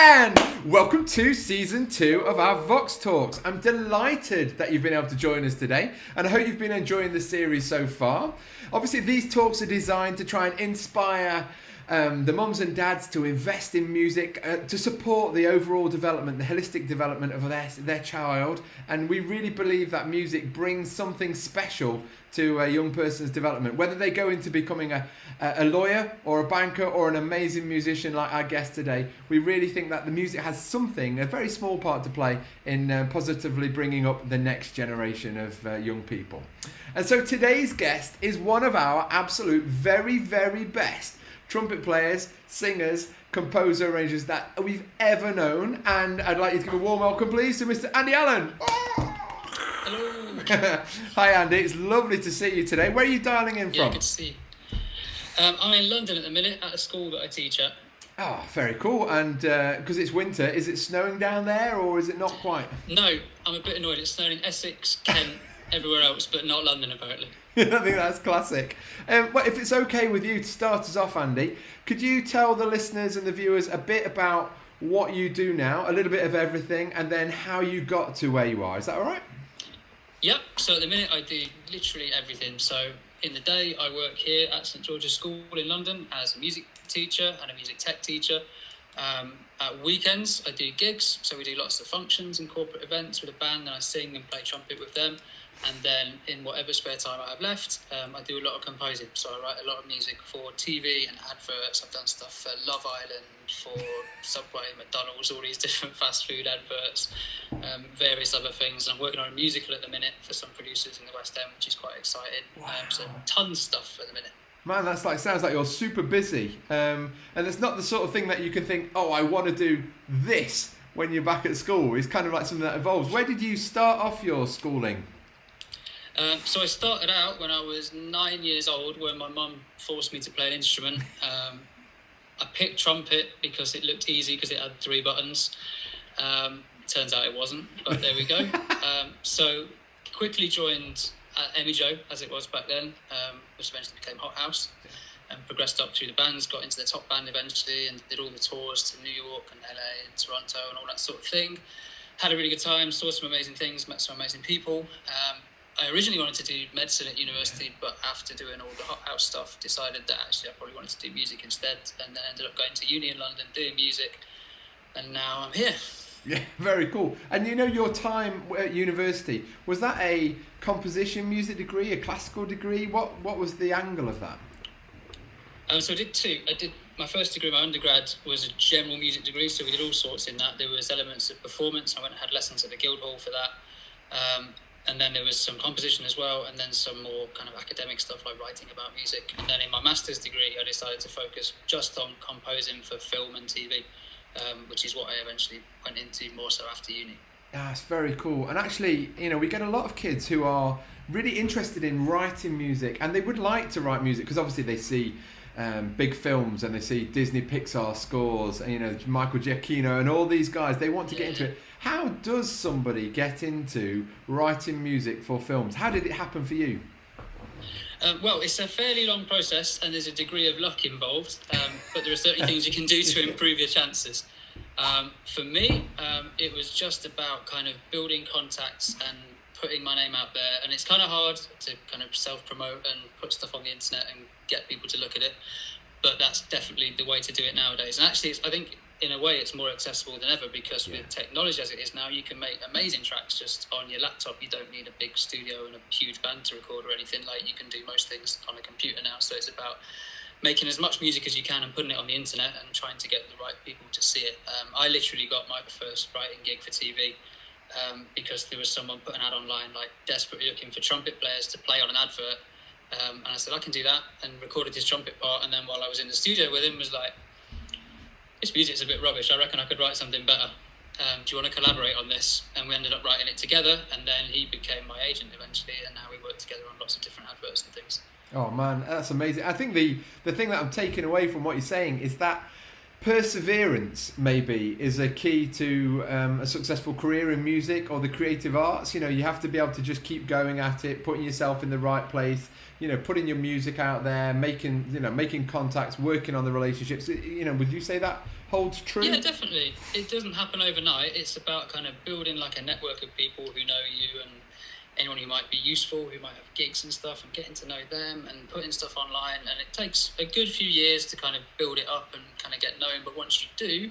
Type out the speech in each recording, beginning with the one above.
And welcome to season 2 of our Vox Talks. I'm delighted that you've been able to join us today, and I hope you've been enjoying the series so far. Obviously, these talks are designed to try and inspire the mums and dads to invest in music, to support the overall development, the holistic development of their child. And we really believe that music brings something special to a young person's development, whether they go into becoming a lawyer or a banker or an amazing musician like our guest today. We really think that the music has something, a very small part to play in positively bringing up the next generation of young people. And so today's guest is one of our absolute very, very best trumpet players, singers, composer, arrangers that we've ever known. And I'd like you to give a warm welcome, please, to Mr. Andy Allen. Hello. Hi, Andy. It's lovely to see you today. Where are you dialing in from? Yeah, good to see you. I'm in London at the minute at a school that I teach at. Oh, very cool. And because it's winter, is it snowing down there or is it not quite? No, I'm a bit annoyed. It's snowing in Essex, Kent, everywhere else, but not London, apparently. I think that's classic. Well, if it's okay with you to start us off, Andy, could you tell the listeners and the viewers a bit about what you do now, a little bit of everything, and then how you got to where you are? Is that all right? Yep. So at the minute I do literally everything. So in the day I work here at St George's School in London as a music teacher and a music tech teacher. At weekends I do gigs, so we do lots of functions and corporate events with a band, and I sing and play trumpet with them. And then in whatever spare time I have left, I do a lot of composing. So I write a lot of music for TV and adverts. I've done stuff for Love Island, for Subway, McDonald's, all these different fast food adverts, various other things. And I'm working on a musical at the minute for some producers in the West End, which is quite exciting. Wow. So tons of stuff at the minute. Man, sounds like you're super busy. And it's not the sort of thing that you can think, oh, I want to do this when you're back at school. It's kind of like something that evolves. Where did you start off your schooling? So I started out when I was 9 years old, when my mum forced me to play an instrument. I picked trumpet because it looked easy because it had 3 buttons. Turns out it wasn't, but there we go. So quickly joined Emmy Joe, as it was back then, which eventually became Hot House, and progressed up through the bands, got into the top band eventually, and did all the tours to New York and LA and Toronto and all that sort of thing. Had a really good time, saw some amazing things, met some amazing people. I originally wanted to do medicine at university, but after doing all the Hot House stuff, decided that actually I probably wanted to do music instead, and then ended up going to uni in London, doing music, and now I'm here. Yeah, very cool. And you know, your time at university, was that a composition music degree, a classical degree? What was the angle of that? So I did 2. My first degree, my undergrad, was a general music degree, so we did all sorts in that. There was elements of performance. I went and had lessons at the Guildhall for that. And then there was some composition as well, and then some more kind of academic stuff like writing about music. And then in my master's degree, I decided to focus just on composing for film and TV, which is what I eventually went into more so after uni. That's very cool. And actually, you know, we get a lot of kids who are really interested in writing music, and they would like to write music because obviously they see big films and they see Disney Pixar scores and, you know, Michael Giacchino and all these guys. They want to get into it. How does somebody get into writing music for films? How did it happen for you? Well, it's a fairly long process and there's a degree of luck involved, but there are certain things you can do to improve your chances. For me, it was just about kind of building contacts and putting my name out there, and it's kind of hard to kind of self-promote and put stuff on the internet and get people to look at it, but that's definitely the way to do it nowadays. And actually, I think in a way it's more accessible than ever because with technology as it is now, you can make amazing tracks just on your laptop. You don't need a big studio and a huge band to record or anything. Like, you can do most things on a computer now, so it's about making as much music as you can and putting it on the internet and trying to get the right people to see it. I literally got my first writing gig for TV because there was someone put an ad online, like desperately looking for trumpet players to play on an advert, and I said I can do that, and recorded his trumpet part. And then while I was in the studio with him, was like, this music's a bit rubbish, I reckon I could write something better. Do you want to collaborate on this? And we ended up writing it together, and then he became my agent eventually, and now we work together on lots of different adverts and things. Oh man, that's amazing. I think the thing that I'm taking away from what you're saying is that perseverance maybe is a key to a successful career in music or the creative arts. You know, you have to be able to just keep going at it, putting yourself in the right place, you know, putting your music out there, making contacts, working on the relationships. You know, would you say that holds true? Yeah, definitely. It doesn't happen overnight. It's about kind of building like a network of people who know you and anyone who might be useful, who might have gigs and stuff, and getting to know them and putting stuff online. And it takes a good few years to kind of build it up and kind of get known. But once you do,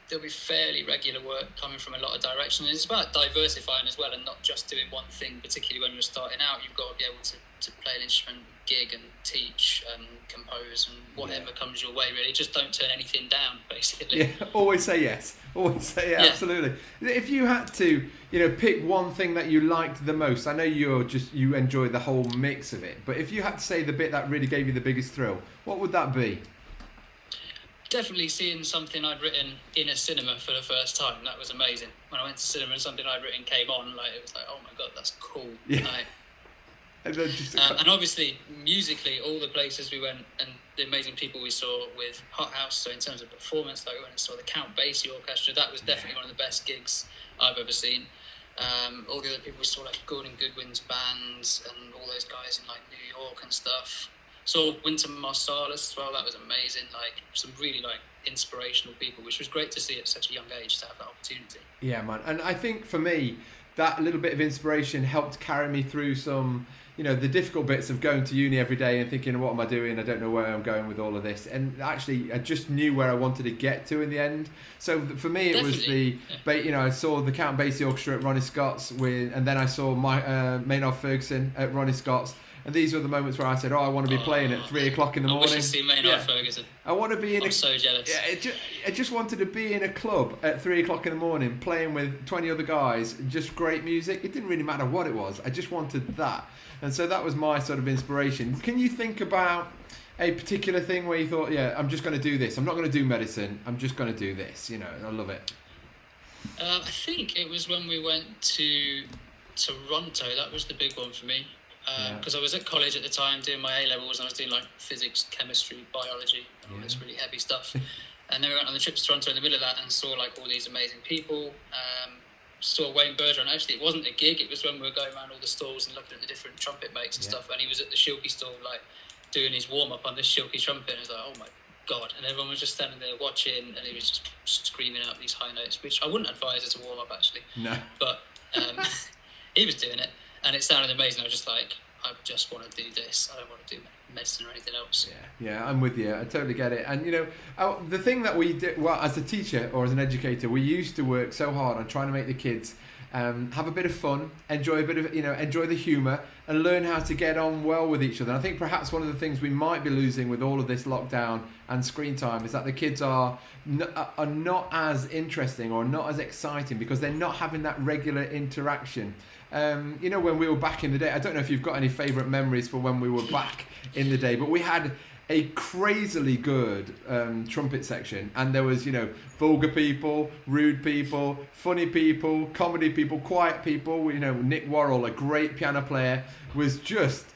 there'll be fairly regular work coming from a lot of directions. And it's about diversifying as well and not just doing one thing, particularly when you're starting out. You've got to be able to play an instrument, gig and teach and compose and whatever comes your way, really. Just don't turn anything down, basically. Yeah, always say yes. Always say yeah. Absolutely. If you had to, pick one thing that you liked the most, I know you enjoy the whole mix of it, but if you had to say the bit that really gave you the biggest thrill, what would that be? Definitely seeing something I'd written in a cinema for the first time. That was amazing. When I went to cinema and something I'd written came on, it was like, oh my God, that's cool. Yeah. And obviously, musically, all the places we went and the amazing people we saw with Hot House, so in terms of performance, we went and saw the Count Basie Orchestra. That was definitely one of the best gigs I've ever seen. All the other people we saw, like Gordon Goodwin's bands and all those guys in New York and stuff. Saw Wynton Marsalis as well. That was amazing. Some really inspirational people, which was great to see at such a young age to have that opportunity. Yeah, man. And I think for me, that little bit of inspiration helped carry me through some, the difficult bits of going to uni every day and thinking, what am I doing? I don't know where I'm going with all of this. And actually, I just knew where I wanted to get to in the end. So for me, it was I saw the Count Basie Orchestra at Ronnie Scott's and then I saw Maynard Ferguson at Ronnie Scott's. And these were the moments where I said, I want to be playing at 3 o'clock in the morning. I wish I'd seen Maynard Ferguson. I want to be in I'm so jealous. Yeah, I just wanted to be in a club at 3 o'clock in the morning playing with 20 other guys, just great music. It didn't really matter what it was. I just wanted that. And so that was my sort of inspiration. Can you think about a particular thing where you thought, I'm just going to do this. I'm not going to do medicine. I'm just going to do this. I love it. I think it was when we went to Toronto. That was the big one for me. Because I was at college at the time doing my A-levels and I was doing physics, chemistry, biology and all this really heavy stuff. And then we went on the trip to Toronto in the middle of that and saw all these amazing people. Saw Wayne Bergeron. Actually, it wasn't a gig. It was when we were going around all the stalls and looking at the different trumpet makes and stuff. And he was at the Shilky stall doing his warm-up on this Shilky trumpet. And I was like, oh my God. And everyone was just standing there watching and he was just screaming out these high notes, which I wouldn't advise as a warm-up actually. No. But he was doing it. And it sounded amazing. I was just I just want to do this. I don't want to do medicine or anything else. Yeah, I'm with you. I totally get it. And, the thing that we did, well, as a teacher or as an educator, we used to work so hard on trying to make the kids have a bit of fun, enjoy a bit of, enjoy the humour and learn how to get on well with each other. And I think perhaps one of the things we might be losing with all of this lockdown and screen time is that the kids are not as interesting or not as exciting because they're not having that regular interaction. When we were back in the day, I don't know if you've got any favourite memories for when we were back in the day, but we had a crazily good trumpet section, and there was, vulgar people, rude people, funny people, comedy people, quiet people. Nick Worrell, a great piano player, was just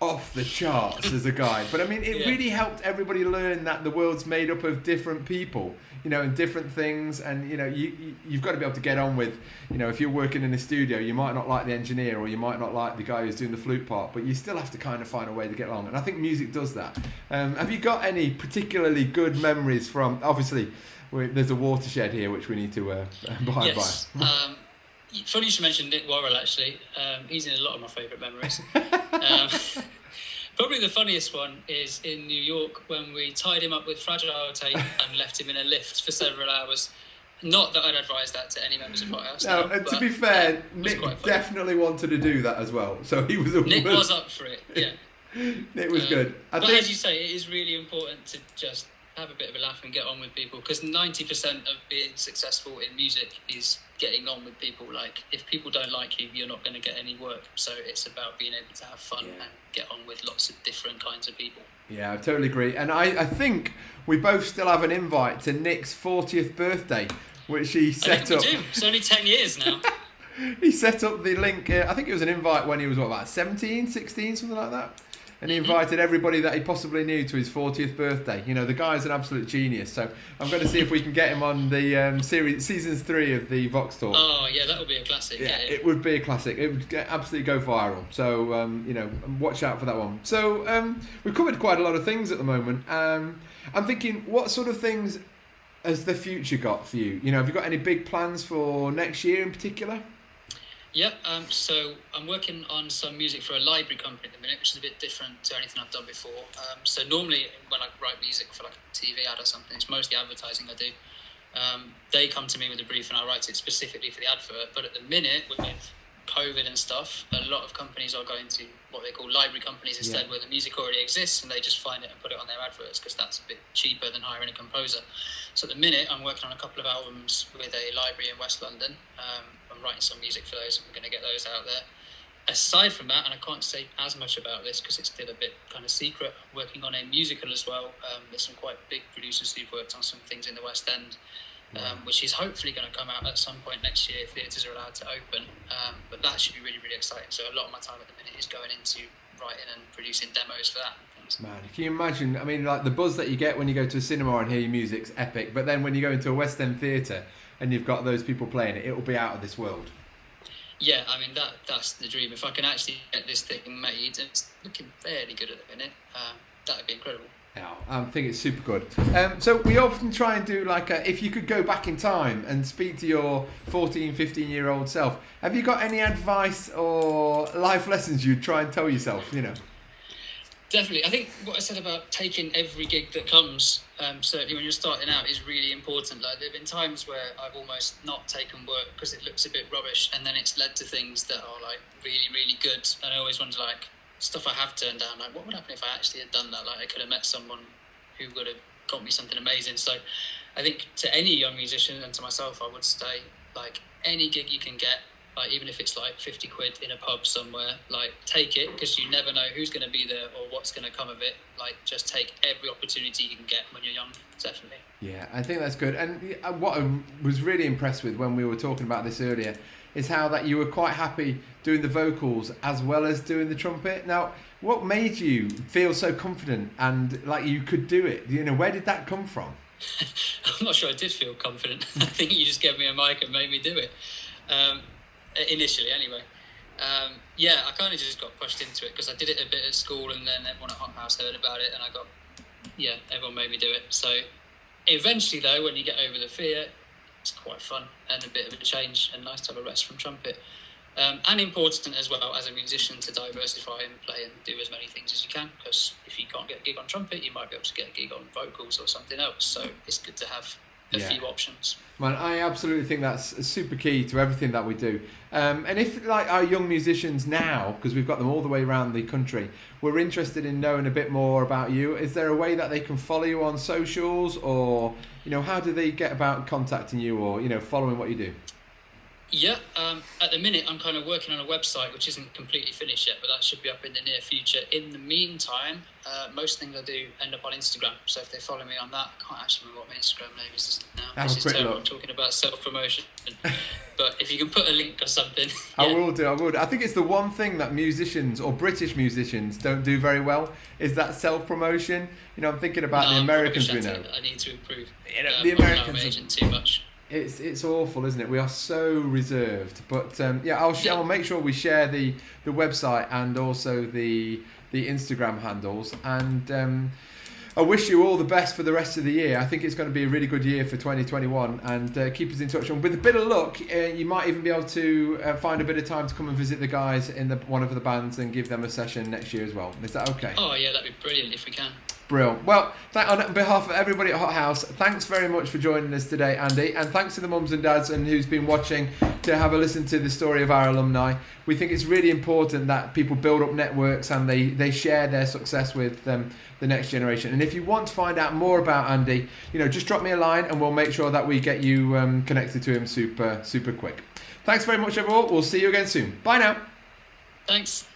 off the charts as a guy. But I mean, it really helped everybody learn that the world's made up of different people, and different things. And, you've got to be able to get on with, if you're working in a studio, you might not like the engineer or you might not like the guy who's doing the flute part, but you still have to kind of find a way to get along. And I think music does that. Have you got any particularly good memories from, obviously, there's a watershed here which we need to abide by. Funny you should mention Nick Worrell, actually. He's in a lot of my favourite memories. Probably the funniest one is in New York when we tied him up with fragile tape and left him in a lift for several hours. Not that I'd advise that to any members of Hot House. No, and to be fair, Nick definitely wanted to do that as well. So he was Nick was up for it, yeah. Nick was good. But as you say, it is really important to just have a bit of a laugh and get on with people, because 90% of being successful in music is getting on with people. If people don't like you, you're not going to get any work. So it's about being able to have fun and get on with lots of different kinds of people. Yeah, I totally agree. And I think we both still have an invite to Nick's 40th birthday, which he set up. We do. It's only 10 years now. He set up the link. I think it was an invite when he was, about 17, 16, something like that? And he invited everybody that he possibly knew to his 40th birthday. The guy's an absolute genius. So I'm going to see if we can get him on the seasons 3 of the Vox Talk. Oh, yeah, that would be a classic. Yeah, it would be a classic. It would absolutely go viral. So, watch out for that one. So we've covered quite a lot of things at the moment. I'm thinking, what sort of things has the future got for you? You know, have you got any big plans for next year in particular? Yeah, so I'm working on some music for a library company at the minute, which is a bit different to anything I've done before. So normally when I write music for like a TV ad or something, it's mostly advertising I do. They come to me with a brief and I write it specifically for the advert. But at the minute, with COVID and stuff, a lot of companies are going to what they call library companies instead, where the music already exists and they just find it and put it on their adverts because that's a bit cheaper than hiring a composer. So at the minute, I'm working on a couple of albums with a library in West London. I'm writing some music for those and we're going to get those out there. Aside from that, and I can't say as much about this because it's still a bit kind of secret, I'm working on a musical as well. There's some quite big producers who've worked on some things in the West End, which is hopefully going to come out at some point next year if theatres are allowed to open. But that should be really, really exciting. So a lot of my time at the minute is going into writing and producing demos for that and things. Man, can you imagine? I mean, like the buzz that you get when you go to a cinema and hear your music's epic, but then when you go into a West End theatre and you've got those people playing it, it will be out of this world. Yeah, I mean, that's the dream. If I can actually get this thing made, it's looking fairly good at the minute, that would be incredible. Yeah, I think it's super good. So we often try and do like if you could go back in time and speak to your 14, 15-year-old self, have you got any advice or life lessons you'd try and tell yourself, you know? Definitely. I think what I said about taking every gig that comes, certainly when you're starting out, is really important. Like, there have been times where I've almost not taken work because it looks a bit rubbish, and then it's led to things that are like really, really good. And I always wonder, like, stuff I have turned down, like what would happen if I actually had done that? Like, I could have met someone who would have got me something amazing. So I think to any young musician and to myself, I would say, like, any gig you can get, like, even if it's like 50 quid in a pub somewhere, like, take it, because you never know who's going to be there or what's going to come of it. Like, just take every opportunity you can get when you're young, definitely. Yeah, I think that's good. And what I was really impressed with when we were talking about this earlier is how that you were quite happy doing the vocals as well as doing the trumpet. Now, what made you feel so confident and like you could do it? You know, where did that come from? I'm not sure I did feel confident. I think you just gave me a mic and made me do it. Initially, anyway. Yeah, I kind of just got pushed into it because I did it a bit at school and then everyone at Hot House heard about it and everyone made me do it. So eventually, though, when you get over the fear, it's quite fun and a bit of a change and nice to have a rest from trumpet. And important as well as a musician to diversify and play and do as many things as you can, because if you can't get a gig on trumpet, you might be able to get a gig on vocals or something else. So it's good to have a few options. Man, I absolutely think that's super key to everything that we do. And if, like, our young musicians now, because we've got them all the way around the country, we're interested in knowing a bit more about you, is there a way that they can follow you on socials, or, you know, how do they get about contacting you or, you know, following what you do? Yeah, at the minute I'm kind of working on a website which isn't completely finished yet, but that should be up in the near future. In the meantime, most things I do end up on Instagram, so if they follow me on that, I can't actually remember what my Instagram name is now. This is terrible, I'm talking about self-promotion. But if you can put a link or something. Yeah. I will. I think it's the one thing that musicians or British musicians don't do very well, is that self-promotion. You know, I'm thinking about the Americans we know. I need to improve. You know, the Americans are too much. It's awful, isn't it? We are so reserved. But I'll make sure we share the website and also the Instagram handles. And I wish you all the best for the rest of the year. I think it's going to be a really good year for 2021. And keep us in touch. And with a bit of luck, you might even be able to find a bit of time to come and visit the guys in one of the bands and give them a session next year as well. Is that okay? Oh yeah, that'd be brilliant if we can. Brilliant. Well, on behalf of everybody at Hot House, thanks very much for joining us today, Andy, and thanks to the mums and dads and who's been watching to have a listen to the story of our alumni. We think it's really important that people build up networks and they share their success with the next generation. And if you want to find out more about Andy, you know, just drop me a line and we'll make sure that we get you connected to him super quick. Thanks very much, everyone. We'll see you again soon. Bye now. Thanks.